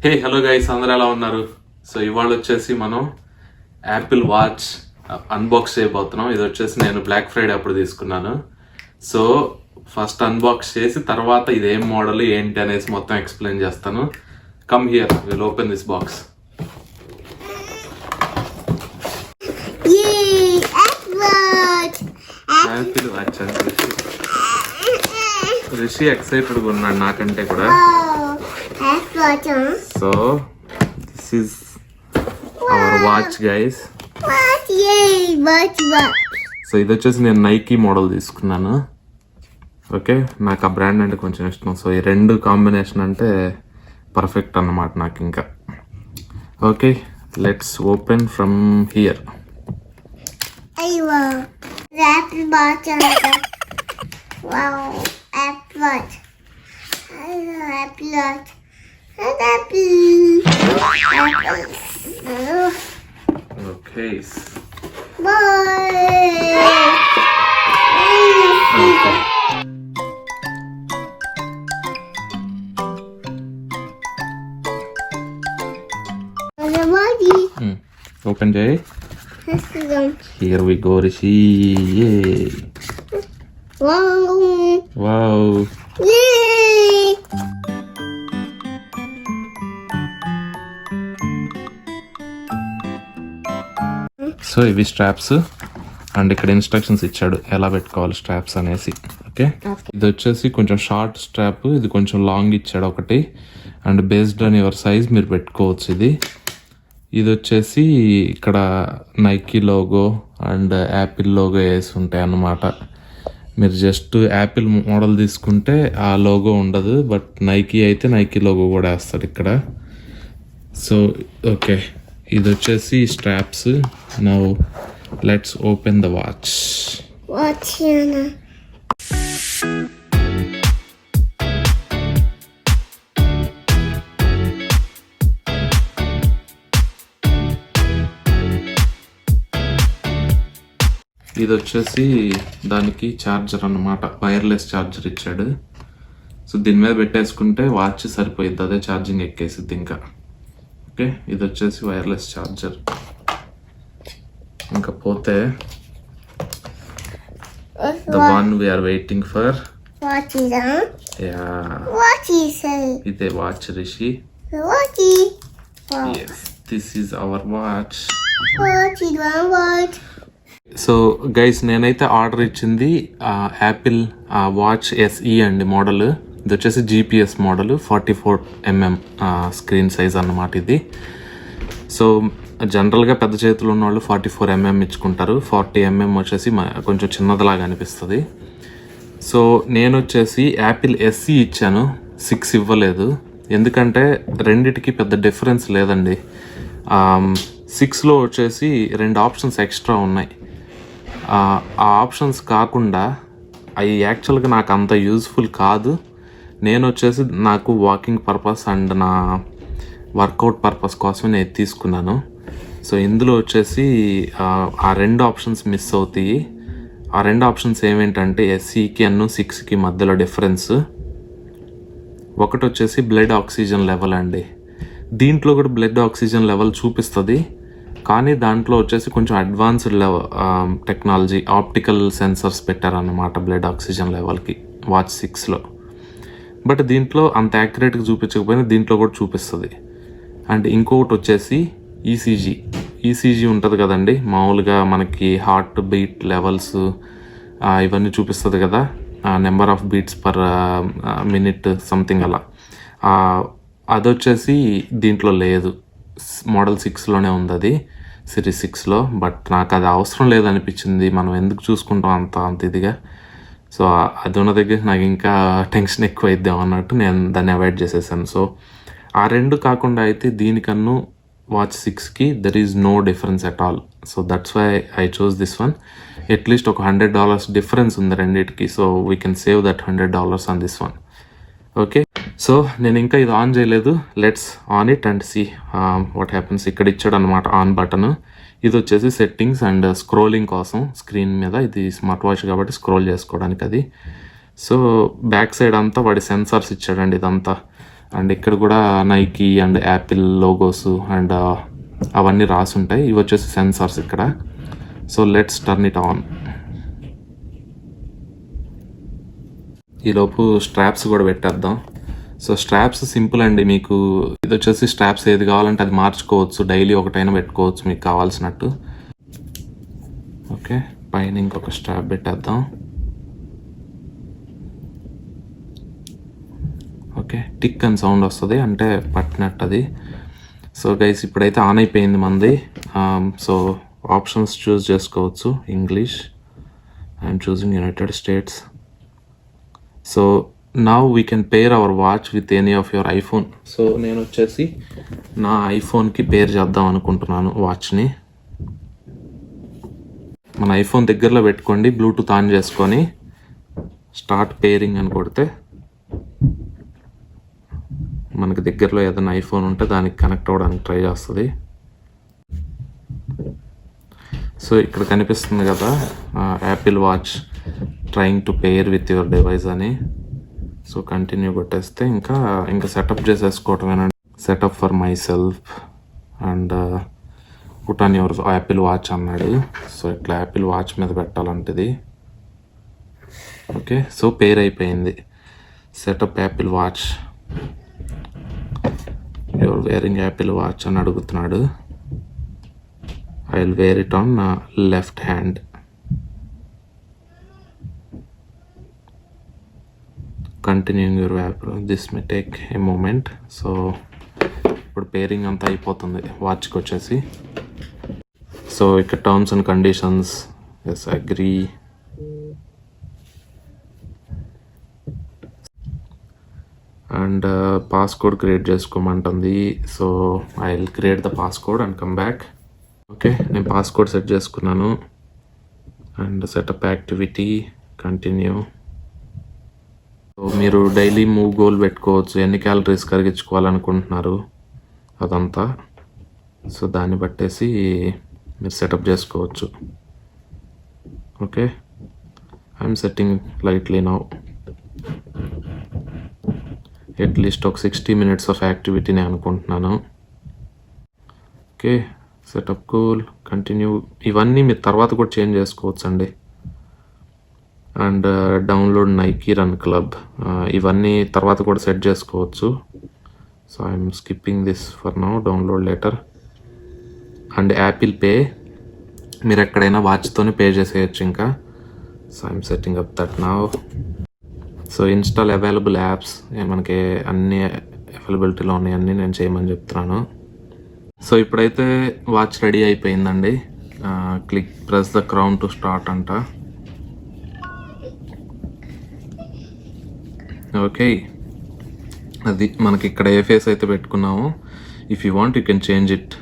Hey hello guys, అందరూ ఎలా ఉన్నారు? సో ఇవాళ వచ్చేసి మనం యాపిల్ వాచ్ అన్బాక్స్ చేయబోతున్నాం. ఇది వచ్చేసి నేను బ్లాక్ ఫ్రైడే అప్పుడు తీసుకున్నాను. సో ఫస్ట్ అన్బాక్స్ చేసి తర్వాత ఇది ఏం మోడల్ ఏంటి అనేసి మొత్తం ఎక్స్ప్లెయిన్ చేస్తాను. Come here, will open this box. Apple Watch Rishi ఎక్సైటెడ్గా ఉన్నాడు నాకంటే కూడా. So this is our watch guys. So ఇది వచ్చేసి నేను నైకీ మోడల్ తీసుకున్నాను. ఓకే, నాకు ఆ బ్రాండ్ అంటే కొంచెం ఇష్టం. సో ఈ రెండు కాంబినేషన్ అంటే పర్ఫెక్ట్ అన్నమాట నాకు. ఇంకా okay, let's open from here. Apple Watch. Wow, Apple Watch. Apple Watch. Apple. Okay. Bye. Open Jay. Here we go, Rishi. Yay. Wow. Wow. Yay. So ఇవి స్ట్రాప్స్ అండ్ ఇక్కడ instructions ఇచ్చాడు ఎలా పెట్టుకోవాలి straps అనేసి. Okay, ఇది వచ్చేసి కొంచెం short strap, ఇది కొంచెం లాంగ్ ఇచ్చాడు ఒకటి. And based on your size మీరు పెట్టుకోవచ్చు. ఇది వచ్చేసి ఇక్కడ Nike logo and Apple logo వేసి ఉంటాయి అన్నమాట. మీరు జస్ట్ యాపిల్ మోడల్ తీసుకుంటే ఆ లోగో ఉండదు, బట్ నైకీ అయితే నైకీ లోగో కూడా వేస్తాడు ఇక్కడ. సో ఓకే, ఇది వచ్చేసి straps. Now let's open the watch. ఇది వచ్చేసి దానికి ఛార్జర్ అన్నమాట, వైర్లెస్ ఛార్జర్ ఇచ్చాడు. సో దీని మీద పెట్టేసుకుంటే వాచ్ సరిపోయింది, అదే ఛార్జింగ్ ఎక్కేసిద్ది ఇంకా. ఓకే, ఇది వచ్చేసి వైర్లెస్ ఛార్జర్. ఇంకా పోతే the one we're waiting for. ఇదే watch Rishi. Yes, this is our watch. So guys, నేనైతే ఆర్డర్ ఇచ్చింది యాపిల్ వాచ్ ఎస్ఈ అండి మోడల్. ఇది వచ్చేసి GPS model, 44mm screen size అన్నమాట ఇది. సో జనరల్గా పెద్ద చేతులు ఉన్న వాళ్ళు 44mm ఇచ్చుకుంటారు, 40mm వచ్చేసి కొంచెం చిన్నదిలాగా అనిపిస్తుంది. సో నేను వచ్చేసి యాపిల్ ఎస్ఈ ఇచ్చాను, 6 ఇవ్వలేదు. ఎందుకంటే రెండిటికి పెద్ద డిఫరెన్స్ లేదండి. 6లో వచ్చేసి 2 ఆప్షన్స్ ఎక్స్ట్రా ఉన్నాయి. ఆ ఆప్షన్స్ కాకుండా అవి యాక్చువల్గా నాకు అంత యూజ్ఫుల్ కాదు. నేను వచ్చేసి నాకు వాకింగ్ పర్పస్ అండ్ నా వర్కౌట్ పర్పస్ కోసమే నేను తీసుకున్నాను. సో ఇందులో వచ్చేసి ఆ 2 ఆప్షన్స్ మిస్ అవుతాయి. ఆ 2 ఆప్షన్స్ ఏమేంటంటే ఎస్ఈకి అన్ను 6కి మధ్యలో డిఫరెన్స్. ఒకటి వచ్చేసి బ్లడ్ ఆక్సిజన్ లెవెల్ అండి. దీంట్లో కూడా బ్లడ్ ఆక్సిజన్ లెవెల్ చూపిస్తుంది, కానీ దాంట్లో వచ్చేసి కొంచెం advanced level technology, optical sensors పెట్టారన్నమాట బ్లడ్ ఆక్సిజన్ లెవెల్కి వాచ్ 6లో. బట్ దీంట్లో అంత యాక్యురేట్గా చూపించకపోయినా దీంట్లో కూడా చూపిస్తుంది. అండ్ ఇంకొకటి వచ్చేసి ఈసీజీ ఉంటుంది కదండి, మామూలుగా మనకి హార్ట్ బీట్ లెవెల్స్ ఇవన్నీ చూపిస్తుంది కదా, number of beats per minute something అలా. అది వచ్చేసి దీంట్లో లేదు, మోడల్ 6లోనే ఉంది అది, సిరీస్ 6లో. బట్ నాకు అది అవసరం లేదనిపించింది, మనం ఎందుకు చూసుకుంటాం అంత ఇదిగా. సో అది ఉన్న దగ్గర నాకు ఇంకా టెన్షన్ ఎక్కువ అయిద్దాం అన్నట్టు నేను దాన్ని అవాయిడ్ చేసేసాను. సో ఆ 2 కాకుండా అయితే దీనికన్నా వాచ్ 6కి there is no difference at all. So that's why I choose this one. At least ఒక $100 డిఫరెన్స్ ఉంది రెండింటికి. So we can save that $100 on this one. Okay, so నేను ఇంకా ఇది ఆన్ చేయలేదు. Let's on it and see what happens. ఇక్కడ ఇచ్చాడు అనమాట ఆన్ బటన్. ఇది వచ్చేసి సెట్టింగ్స్ అండ్ స్క్రోలింగ్ కోసం స్క్రీన్ మీద. ఇది స్మార్ట్ వాచ్ కాబట్టి స్క్రోల్ చేసుకోవడానికి అది. సో బ్యాక్ సైడ్ అంతా వాడి సెన్సార్స్ ఇచ్చాడండి. ఇదంతా అండ్ ఇక్కడ కూడా Nike and Apple logos and అవన్నీ రాసి ఉంటాయి. ఇవి వచ్చేసి సెన్సార్స్ ఇక్కడ. So let's turn it on. ఈలోపు స్ట్రాప్స్ కూడా పెట్టేద్దాం. సో స్ట్రాప్స్ సింపుల్ అండి. మీకు ఇది వచ్చేసి స్ట్రాప్స్ ఏది కావాలంటే అది మార్చుకోవచ్చు, డైలీ ఒకటైనా పెట్టుకోవచ్చు మీకు కావాల్సినట్టు. ఓకే, పైన ఇంకొక స్ట్రాప్ పెట్టేద్దాం. ఓకే, టిక్ అని సౌండ్ వస్తుంది అంటే పట్టినట్టు అది. సో గైస్ ఇప్పుడైతే ఆన్ అయిపోయింది మంది. సో ఆప్షన్స్ చూస్ చేసుకోవచ్చు. English, I'm choosing United States. So now we can pair our watch with any of your iPhone. So నేను వచ్చేసి నా ఐఫోన్కి పేర్ చేద్దాం అనుకుంటున్నాను వాచ్ని. మన ఐఫోన్ దగ్గరలో పెట్టుకోండి, బ్లూటూత్ ఆన్ చేసుకొని స్టార్ట్ పేరింగ్ అని కొడితే మనకి దగ్గరలో ఏదైనా ఐఫోన్ ఉంటే దానికి కనెక్ట్ అవ్వడానికి ట్రై చేస్తుంది. సో ఇక్కడ కనిపిస్తుంది కదా Apple Watch trying to pair with your device అని. సో కంటిన్యూ కొట్టేస్తే ఇంకా సెటప్ చేసేసుకోవటమేనండి. Setup for myself and put on your Apple Watch అన్నాడు. సో ఇట్లా యాపిల్ వాచ్ మీద పెట్టాలంటది. ఓకే, సో పేర్ అయిపోయింది. Setup Apple Watch, your wearing Apple Watch అని అడుగుతున్నాడు. I will wear it on left hand. Continuing your app, this may take a moment. So ఇప్పుడు pairing అంతా అయిపోతుంది వాచ్కి వచ్చేసి. సో ఇక్కడ terms and conditions, yes agree. And passcode create చేసుకోమంటుంది. So I will create the passcode and come back. Okay, నేను passcode set చేసుకున్నాను. And setup activity, continue. So మీరు daily move goal పెట్టుకోవచ్చు, ఎన్ని క్యాలరీస్ కరిగించుకోవాలనుకుంటున్నారు అదంతా. సో దాన్ని బట్టేసి మీరు సెటప్ చేసుకోవచ్చు. Okay, I'm setting lightly now. At least ఒక 60 minutes ఆఫ్ యాక్టివిటీని అనుకుంటున్నాను. Okay, setup goal, continue. ఇవన్నీ మీరు తర్వాత కూడా చేంజ్ చేసుకోవచ్చు అండి. And download Nike run club, ఇవన్నీ తర్వాత కూడా సెట్ చేసుకోవచ్చు. So I'm skipping this for now, download later. And Apple pay, మీరు ఎక్కడైనా వాచ్తోనే పే చేసేయచ్చు ఇంకా. So I'm setting up that now. So install available apps, మనకి అన్ని అవైలబిలిటీలో ఉన్నాయి, అన్నీ నేను చేయమని చెప్తున్నాను. సో ఇప్పుడైతే వాచ్ రెడీ అయిపోయిందండి. Press the crown to start అంట. ఓకే, అది మనకి ఇక్కడ ఏ ఫేస్ అయితే పెట్టుకున్నామో, if you want you can change it.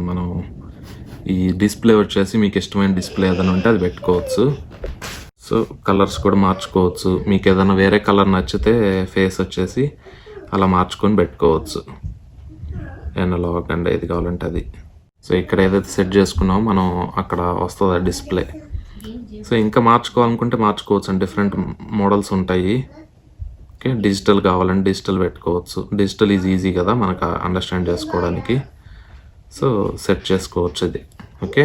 మనం ఈ డిస్ప్లే వచ్చేసి మీకు ఇష్టమైన డిస్ప్లే ఏదైనా ఉంటే అది పెట్టుకోవచ్చు. సో కలర్స్ కూడా మార్చుకోవచ్చు. మీకు ఏదైనా వేరే కలర్ నచ్చితే ఫేస్ వచ్చేసి అలా మార్చుకొని పెట్టుకోవచ్చు. ఎనలాగ్ అండ్ ఏది కావాలంటే అది. సో ఇక్కడ ఏదైతే సెట్ చేసుకున్నామో మనం అక్కడ వస్తుంది ఆ డిస్ప్లే. సో ఇంకా మార్చుకోవాలనుకుంటే మార్చుకోవచ్చు అండి, డిఫరెంట్ మోడల్స్ ఉంటాయి. ఓకే, డిజిటల్ కావాలంటే డిజిటల్ పెట్టుకోవచ్చు. డిజిటల్ ఈజీ కదా మనకు అండర్స్టాండ్ చేసుకోవడానికి. సో సెట్ చేసుకోవచ్చు ఇది. ఓకే,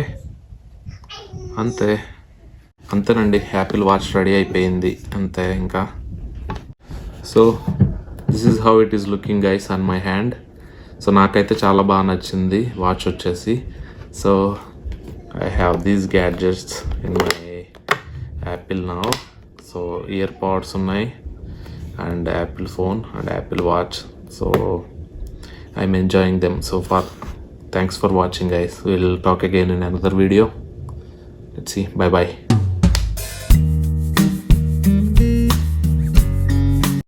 అంతేనండి, యాపిల్ వాచ్ రెడీ అయిపోయింది అంతే ఇంకా. So this is how it is looking guys on my hand. So నాకైతే చాలా బాగా నచ్చింది వాచ్ వచ్చేసి. So I have these gadgets in my Apple now. So year pads ఉన్నాయి and Apple phone and Apple watch. So I'm enjoying them so far. Thanks for watching guys. We'll talk again in another video. Let's see. Bye bye.